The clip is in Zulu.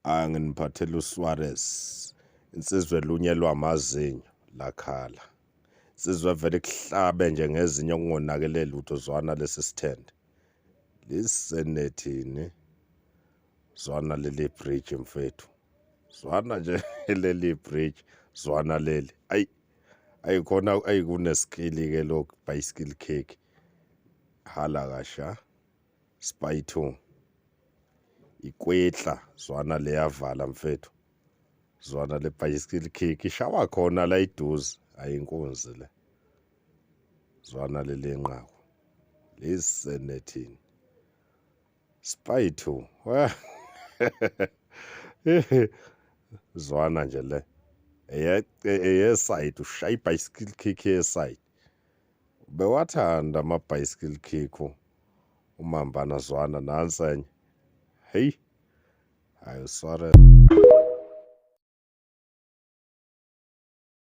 Anginiphathela uSuarez. Insizwe elunyelwa amazinyo lakhala. Insizwe vele kuhlabe nje ngezinye okungonakele lutho zwana lesi stand. Lisenethini. Zwana leli bridge mfethu. Zwana nje leli bridge, zwana leli. Ayikhona ayikuneskill ke lokhu bicycle kick. Hala kasha. Spy 2. Ikwetla zwana leyavala mfethu. Zwana le bicycle kick ishawa khona la iduze ayinkunzi le. Zwana leli nqaku. Lisenethini. Spy 2. Zwana nje le. Side ushaya bicycle kick ye side. Bewathanda ama bicycle kick umambana zwana nansenye. Hey. Ayo sorry.